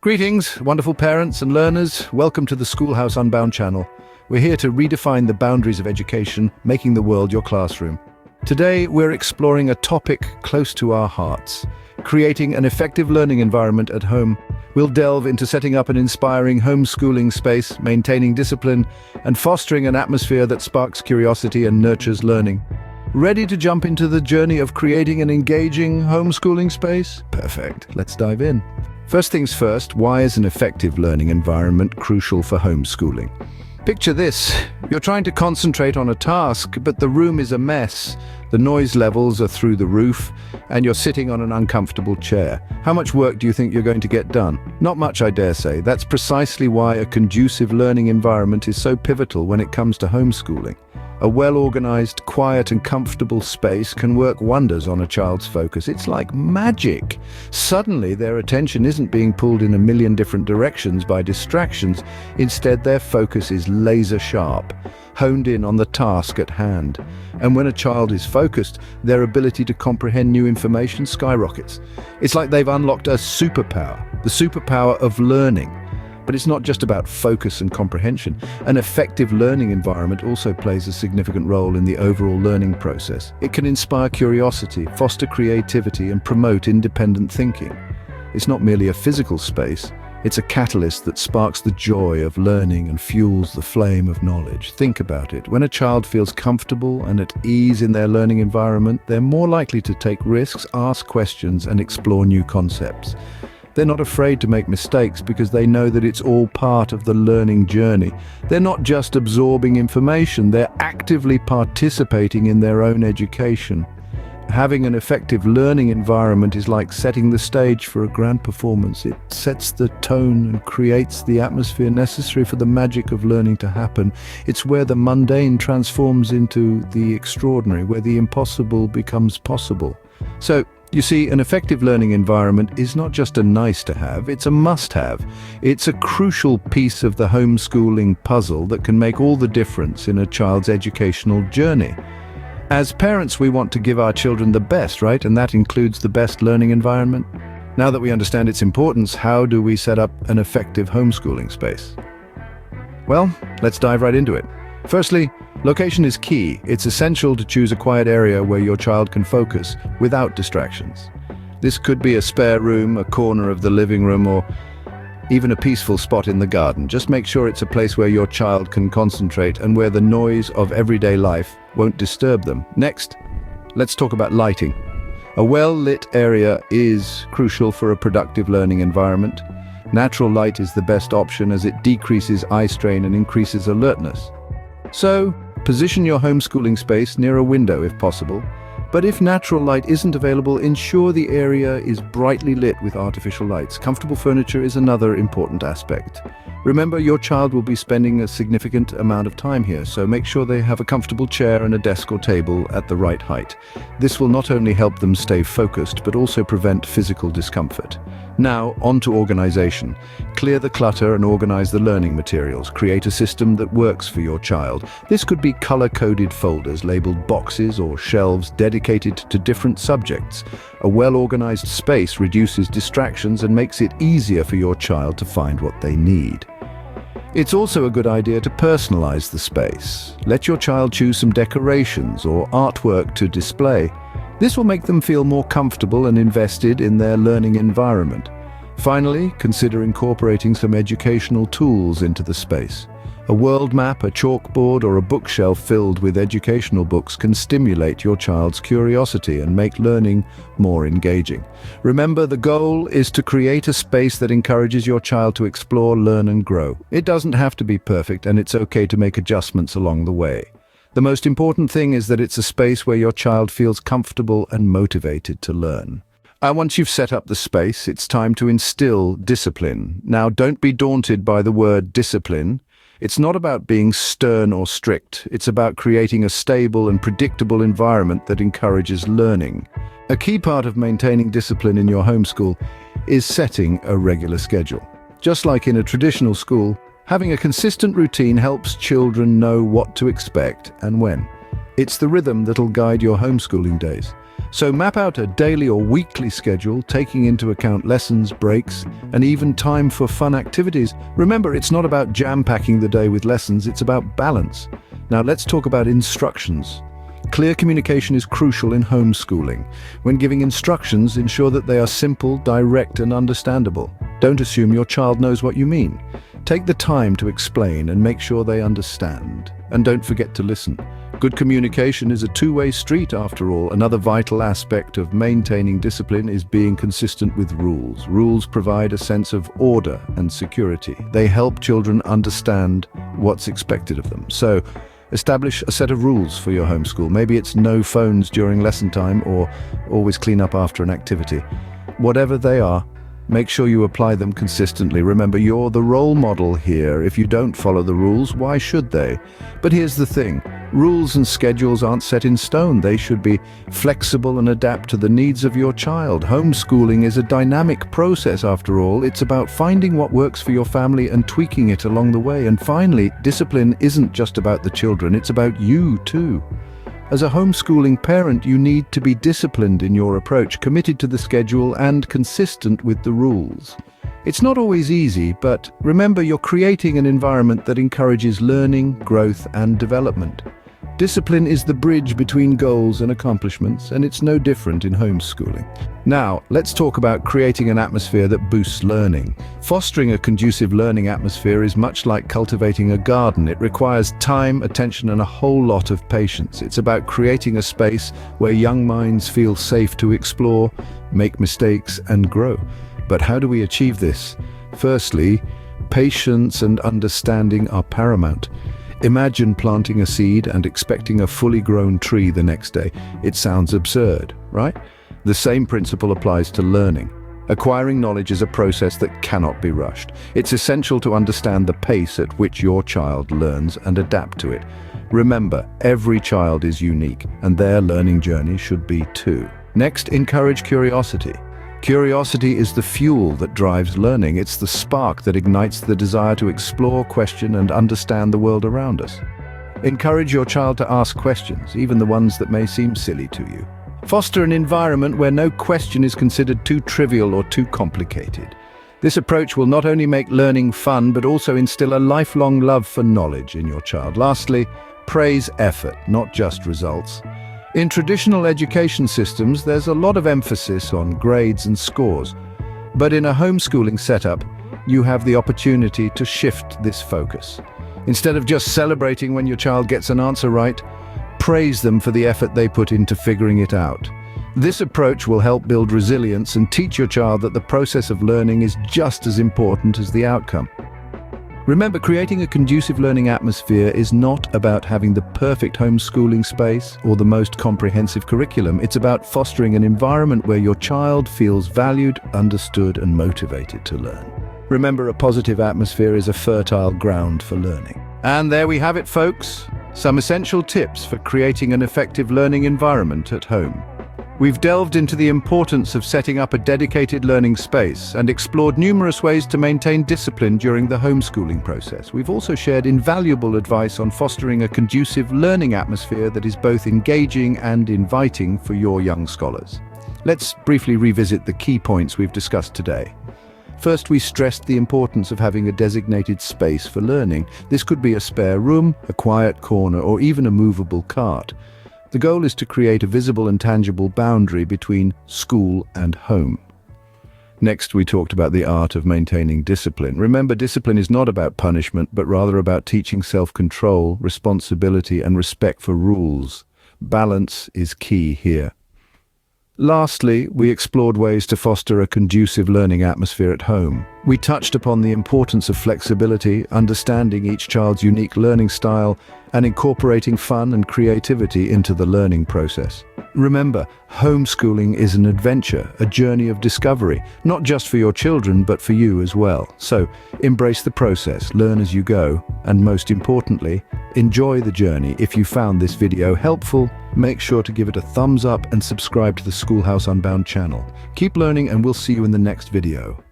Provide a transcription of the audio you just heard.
Greetings, wonderful parents and learners. Welcome to the Schoolhouse Unbound channel. We're here to redefine the boundaries of education, making the world your classroom. Today, we're exploring a topic close to our hearts, creating an effective learning environment at home. We'll delve into setting up an inspiring homeschooling space, maintaining discipline, and fostering an atmosphere that sparks curiosity and nurtures learning. Ready to jump into the journey of creating an engaging homeschooling space? Perfect. Let's dive in. First things first, why is an effective learning environment crucial for homeschooling? Picture this. You're trying to concentrate on a task, but the room is a mess. The noise levels are through the roof, and you're sitting on an uncomfortable chair. How much work do you think you're going to get done? Not much, I dare say. That's precisely why a conducive learning environment is so pivotal when it comes to homeschooling. A well-organized, quiet and comfortable space can work wonders on a child's focus. It's like magic. Suddenly, their attention isn't being pulled in a million different directions by distractions. Instead, their focus is laser sharp, honed in on the task at hand. And when a child is focused, their ability to comprehend new information skyrockets. It's like they've unlocked a superpower, the superpower of learning. But it's not just about focus and comprehension. An effective learning environment also plays a significant role in the overall learning process. It can inspire curiosity, foster creativity, and promote independent thinking. It's not merely a physical space, it's a catalyst that sparks the joy of learning and fuels the flame of knowledge. Think about it. When a child feels comfortable and at ease in their learning environment, they're more likely to take risks, ask questions, and explore new concepts. They're not afraid to make mistakes because they know that it's all part of the learning journey. They're not just absorbing information, they're actively participating in their own education. Having an effective learning environment is like setting the stage for a grand performance. It sets the tone and creates the atmosphere necessary for the magic of learning to happen. It's where the mundane transforms into the extraordinary, where the impossible becomes possible. So, you see, an effective learning environment is not just a nice-to-have, it's a must-have. It's a crucial piece of the homeschooling puzzle that can make all the difference in a child's educational journey. As parents, we want to give our children the best, right? And that includes the best learning environment. Now that we understand its importance, how do we set up an effective homeschooling space? Well, let's dive right into it. Firstly, location is key. It's essential to choose a quiet area where your child can focus without distractions. This could be a spare room, a corner of the living room, or even a peaceful spot in the garden. Just make sure it's a place where your child can concentrate and where the noise of everyday life won't disturb them. Next, let's talk about lighting. A well-lit area is crucial for a productive learning environment. Natural light is the best option as it decreases eye strain and increases alertness. So, position your homeschooling space near a window if possible, but if natural light isn't available, ensure the area is brightly lit with artificial lights. Comfortable furniture is another important aspect. Remember, your child will be spending a significant amount of time here, so make sure they have a comfortable chair and a desk or table at the right height. This will not only help them stay focused, but also prevent physical discomfort. Now, on to organization. Clear the clutter and organize the learning materials. Create a system that works for your child. This could be color-coded folders labeled boxes or shelves dedicated to different subjects. A well-organized space reduces distractions and makes it easier for your child to find what they need. It's also a good idea to personalize the space. Let your child choose some decorations or artwork to display. This will make them feel more comfortable and invested in their learning environment. Finally, consider incorporating some educational tools into the space. A world map, a chalkboard, or a bookshelf filled with educational books can stimulate your child's curiosity and make learning more engaging. Remember, the goal is to create a space that encourages your child to explore, learn, and grow. It doesn't have to be perfect, and it's okay to make adjustments along the way. The most important thing is that it's a space where your child feels comfortable and motivated to learn. Once you've set up the space, it's time to instill discipline. Now, don't be daunted by the word discipline. It's not about being stern or strict. It's about creating a stable and predictable environment that encourages learning. A key part of maintaining discipline in your homeschool is setting a regular schedule. Just like in a traditional school, having a consistent routine helps children know what to expect and when. It's the rhythm that'll guide your homeschooling days. So map out a daily or weekly schedule, taking into account lessons, breaks, and even time for fun activities. Remember, it's not about jam-packing the day with lessons, it's about balance. Now let's talk about instructions. Clear communication is crucial in homeschooling. When giving instructions, ensure that they are simple, direct, and understandable. Don't assume your child knows what you mean. Take the time to explain and make sure they understand. And don't forget to listen. Good communication is a two-way street after all. Another vital aspect of maintaining discipline is being consistent with rules. Rules provide a sense of order and security. They help children understand what's expected of them. So, establish a set of rules for your homeschool. Maybe it's no phones during lesson time or always clean up after an activity. Whatever they are, make sure you apply them consistently. Remember, you're the role model here. If you don't follow the rules, why should they? But here's the thing. Rules and schedules aren't set in stone. They should be flexible and adapt to the needs of your child. Homeschooling is a dynamic process after all. It's about finding what works for your family and tweaking it along the way. And finally, discipline isn't just about the children, it's about you too. As a homeschooling parent, you need to be disciplined in your approach, committed to the schedule and consistent with the rules. It's not always easy, but remember, you're creating an environment that encourages learning, growth, and development. Discipline is the bridge between goals and accomplishments, and it's no different in homeschooling. Now, let's talk about creating an atmosphere that boosts learning. Fostering a conducive learning atmosphere is much like cultivating a garden. It requires time, attention, and a whole lot of patience. It's about creating a space where young minds feel safe to explore, make mistakes, and grow. But how do we achieve this? Firstly, patience and understanding are paramount. Imagine planting a seed and expecting a fully grown tree the next day. It sounds absurd, right? The same principle applies to learning. Acquiring knowledge is a process that cannot be rushed. It's essential to understand the pace at which your child learns and adapt to it. Remember, every child is unique, and their learning journey should be too. Next, encourage curiosity. Curiosity is the fuel that drives learning. It's the spark that ignites the desire to explore, question, and understand the world around us. Encourage your child to ask questions, even the ones that may seem silly to you. Foster an environment where no question is considered too trivial or too complicated. This approach will not only make learning fun, but also instill a lifelong love for knowledge in your child. Lastly, praise effort, not just results. In traditional education systems, there's a lot of emphasis on grades and scores. But in a homeschooling setup, you have the opportunity to shift this focus. Instead of just celebrating when your child gets an answer right, praise them for the effort they put into figuring it out. This approach will help build resilience and teach your child that the process of learning is just as important as the outcome. Remember, creating a conducive learning atmosphere is not about having the perfect homeschooling space or the most comprehensive curriculum. It's about fostering an environment where your child feels valued, understood, and motivated to learn. Remember, a positive atmosphere is a fertile ground for learning. And there we have it, folks. Some essential tips for creating an effective learning environment at home. We've delved into the importance of setting up a dedicated learning space and explored numerous ways to maintain discipline during the homeschooling process. We've also shared invaluable advice on fostering a conducive learning atmosphere that is both engaging and inviting for your young scholars. Let's briefly revisit the key points we've discussed today. First, we stressed the importance of having a designated space for learning. This could be a spare room, a quiet corner, or even a movable cart. The goal is to create a visible and tangible boundary between school and home. Next, we talked about the art of maintaining discipline. Remember, discipline is not about punishment, but rather about teaching self-control, responsibility, and respect for rules. Balance is key here. Lastly, we explored ways to foster a conducive learning atmosphere at home. We touched upon the importance of flexibility, understanding each child's unique learning style, and incorporating fun and creativity into the learning process. Remember, homeschooling is an adventure, a journey of discovery, not just for your children, but for you as well. So, embrace the process, learn as you go, and most importantly, enjoy the journey. If you found this video helpful, make sure to give it a thumbs up and subscribe to the Schoolhouse Unbound channel. Keep learning, and we'll see you in the next video.